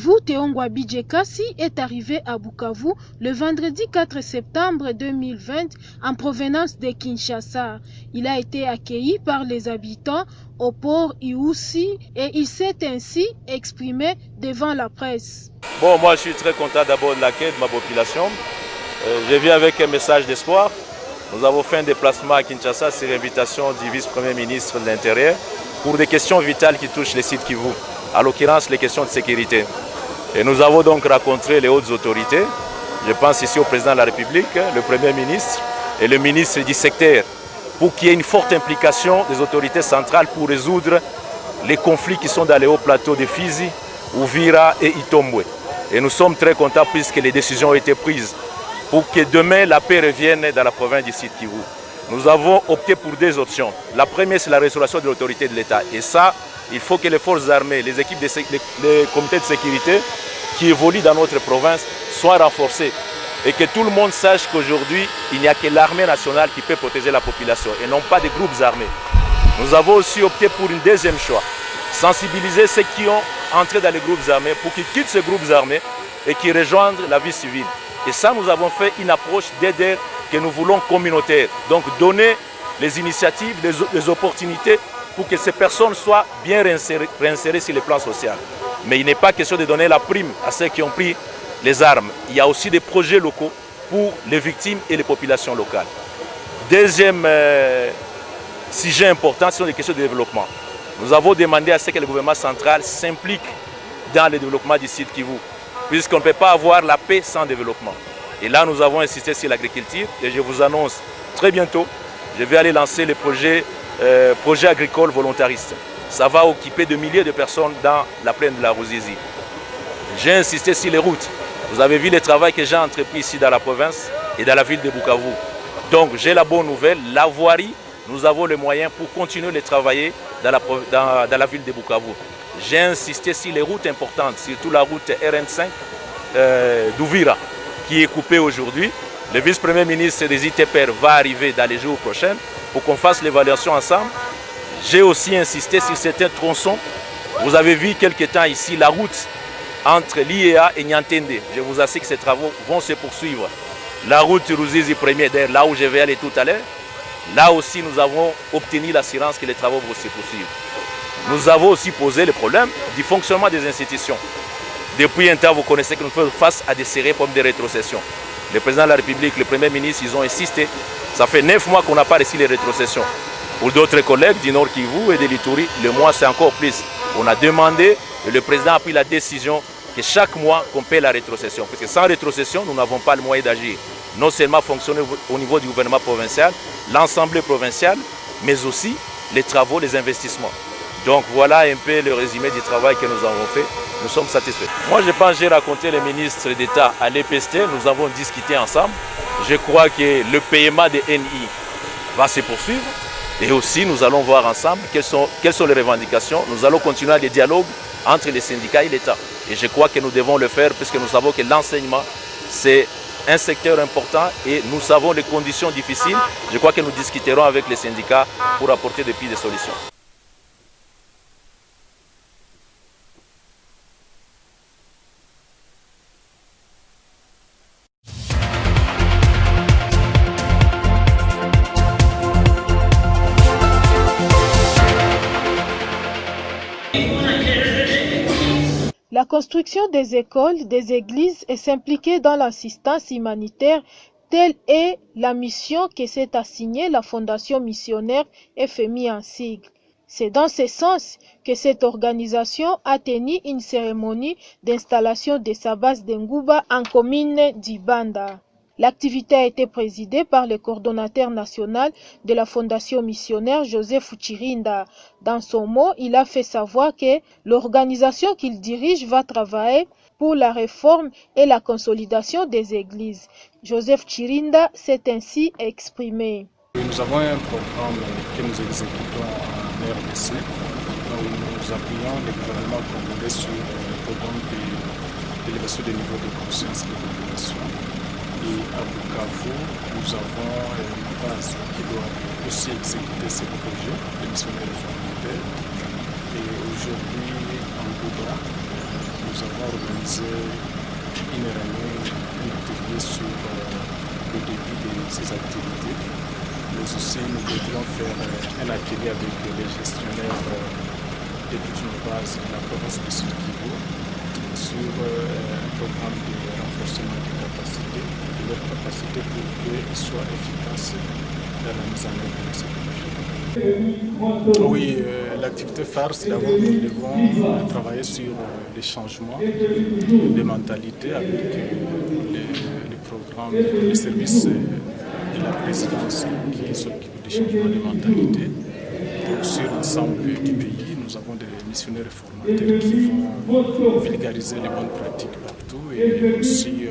Kivu, Teongwa Bidjekasi est arrivé à Bukavu le vendredi 4 septembre 2020 en provenance de Kinshasa. Il a été accueilli par les habitants au port Iousi et il s'est ainsi exprimé devant la presse. Bon, moi je suis très content d'abord de l'accueil de ma population. Je viens avec un message d'espoir. Nous avons fait un déplacement à Kinshasa sur l'invitation du vice-premier ministre de l'Intérieur pour des questions vitales qui touchent les sites Kivu, à l'occurrence les questions de sécurité. Et nous avons donc rencontré les hautes autorités, je pense ici au président de la République, le premier ministre et le ministre du secteur, pour qu'il y ait une forte implication des autorités centrales pour résoudre les conflits qui sont dans les hauts plateaux de Fizi, Uvira et Itombwe. Et nous sommes très contents puisque les décisions ont été prises pour que demain la paix revienne dans la province du Sud Kivu. Nous avons opté pour deux options. La première, c'est la restauration de l'autorité de l'État. Et ça, il faut que les forces armées, les équipes, les comités de sécurité qui évoluent dans notre province soient renforcés. Et que tout le monde sache qu'aujourd'hui, il n'y a que l'armée nationale qui peut protéger la population et non pas des groupes armés. Nous avons aussi opté pour une deuxième choix. Sensibiliser ceux qui ont entré dans les groupes armés pour qu'ils quittent ces groupes armés et qu'ils rejoignent la vie civile. Et ça, nous avons fait une approche d'aide que nous voulons communautaire. Donc donner les initiatives, les opportunités pour que ces personnes soient bien réinsérées sur le plan social. Mais il n'est pas question de donner la prime à ceux qui ont pris les armes. Il y a aussi des projets locaux pour les victimes et les populations locales. Deuxième sujet important, ce sont les questions de développement. Nous avons demandé à ce que le gouvernement central s'implique dans le développement du site Kivu, puisqu'on ne peut pas avoir la paix sans développement. Et là, nous avons insisté sur l'agriculture et je vous annonce très bientôt, je vais aller lancer le projet agricole volontariste. Ça va occuper de milliers de personnes dans la plaine de la Ruzizi. J'ai insisté sur les routes. Vous avez vu le travail que j'ai entrepris ici dans la province et dans la ville de Bukavu. Donc j'ai la bonne nouvelle, la voirie, nous avons les moyens pour continuer de travailler dans la ville de Bukavu. J'ai insisté sur les routes importantes, surtout la route RN5 d'Uvira, qui est coupée aujourd'hui. Le vice-premier ministre des ITPR va arriver dans les jours prochains pour qu'on fasse l'évaluation ensemble. J'ai aussi insisté sur certains tronçons. Vous avez vu quelque temps ici la route entre l'IEA et Niantende. Je vous assure que ces travaux vont se poursuivre. La route Ruzizi Premier, là où je vais aller tout à l'heure, là aussi nous avons obtenu l'assurance que les travaux vont se poursuivre. Nous avons aussi posé le problème du fonctionnement des institutions. Depuis un temps, vous connaissez que nous faisons face à des séries comme des rétrocessions. Le président de la République, le Premier ministre, ils ont insisté. Ça fait 9 mois qu'on n'a pas reçu les rétrocessions. Pour d'autres collègues du Nord Kivu et de l'Ituri, le mois c'est encore plus. On a demandé et le président a pris la décision que chaque mois qu'on paie la rétrocession. Parce que sans rétrocession, nous n'avons pas le moyen d'agir. Non seulement fonctionner au niveau du gouvernement provincial, l'Assemblée provinciale, mais aussi les travaux, les investissements. Donc voilà un peu le résumé du travail que nous avons fait. Nous sommes satisfaits. Moi je pense que j'ai raconté le ministre d'État à l'EPST. Nous avons discuté ensemble. Je crois que le paiement des NI va se poursuivre. Et aussi nous allons voir ensemble quelles sont les revendications. Nous allons continuer les dialogues entre les syndicats et l'État. Et je crois que nous devons le faire puisque nous savons que l'enseignement c'est un secteur important et nous savons les conditions difficiles. Je crois que nous discuterons avec les syndicats pour apporter des pistes de solutions. La construction des écoles, des églises et s'impliquer dans l'assistance humanitaire, telle est la mission que s'est assignée la Fondation missionnaire FMI en sigle. C'est dans ce sens que cette organisation a tenu une cérémonie d'installation de sa base d'Ngouba en commune d'Ibanda. L'activité a été présidée par le coordonnateur national de la Fondation missionnaire, Joseph Chirinda. Dans son mot, il a fait savoir que l'organisation qu'il dirige va travailler pour la réforme et la consolidation des églises. Joseph Chirinda s'est ainsi exprimé. Nous avons un programme que nous exécutons en RDC. Nous appuyons le gouvernement congolais sur le programme d'élévation des niveaux de conscience des populations. Et à Bukavu, nous avons une base qui doit aussi exécuter ces projets de missionnaires humanitaires. Et aujourd'hui, en Gouba, nous avons organisé une réunion, un atelier sur le début de ces activités. Mais aussi, nous devions faire un atelier avec les gestionnaires de toutes nos bases de la province de Sud Kivu sur un programme de renforcement des capacités, de leurs capacités pour qu'ils soient efficaces dans la mise en œuvre de ces projets. Oui, l'activité phare, c'est d'abord nous devons travailler sur les changements de mentalité avec les programmes, les services de la présidence qui s'occupent des changements de mentalité. Sur l'ensemble du pays, nous avons des missionnaires formateurs qui vont vulgariser les bonnes pratiques partout et aussi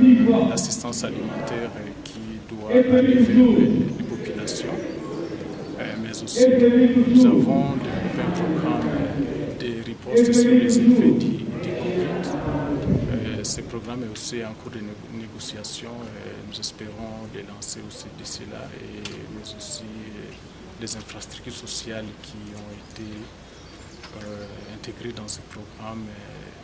l'assistance alimentaire qui doit aller vers les populations. Mais aussi, nous avons développé un programme de riposte sur les effets du Covid. Ce programme est aussi en cours de négociation. Nous espérons les lancer aussi d'ici là, mais aussi les infrastructures sociales qui ont été intégrées dans ce programme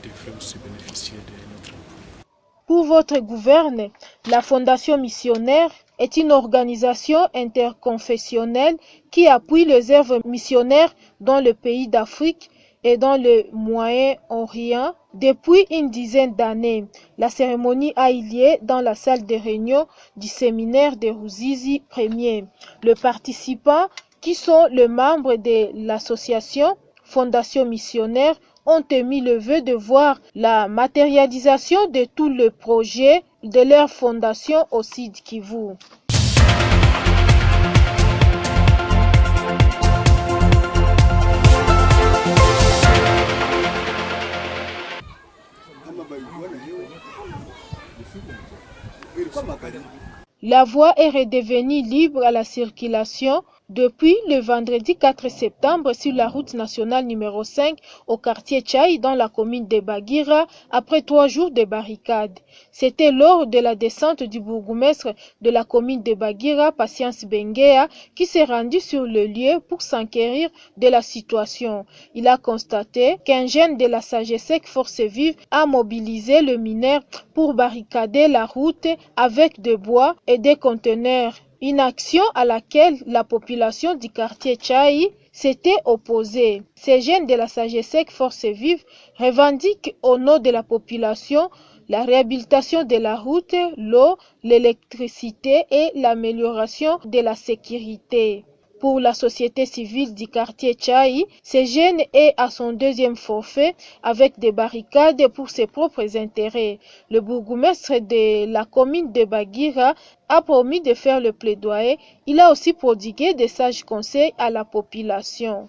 devraient aussi bénéficier de notre appui. Pour votre gouverne, la Fondation missionnaire est une organisation interconfessionnelle qui appuie les œuvres missionnaires dans le pays d'Afrique et dans le Moyen-Orient depuis une dizaine d'années. La cérémonie a eu lieu dans la salle de réunion du séminaire de Ruzizi Ier. Les participants, qui sont les membres de l'association Fondation missionnaire, ont émis le vœu de voir la matérialisation de tout le projet de leur fondation au Sud Kivu. La voie est redevenue libre à la circulation depuis le vendredi 4 septembre sur la route nationale numéro 5 au quartier Tchaï dans la commune de Bagira après 3 jours de barricades. C'était lors de la descente du bourgmestre de la commune de Bagira, Patience Benguea, qui s'est rendu sur le lieu pour s'enquérir de la situation. Il a constaté qu'un jeune de la SAGESEC Force Vive a mobilisé le mineur pour barricader la route avec des bois et des conteneurs. Une action à laquelle la population du quartier Tchaï s'était opposée. Ces jeunes de la SAGESEC Force Vive revendiquent au nom de la population la réhabilitation de la route, l'eau, l'électricité et l'amélioration de la sécurité. Pour la société civile du quartier Tchaï, ce jeune est à son deuxième forfait avec des barricades pour ses propres intérêts. Le bourgmestre de la commune de Bagira a promis de faire le plaidoyer. Il a aussi prodigué des sages conseils à la population.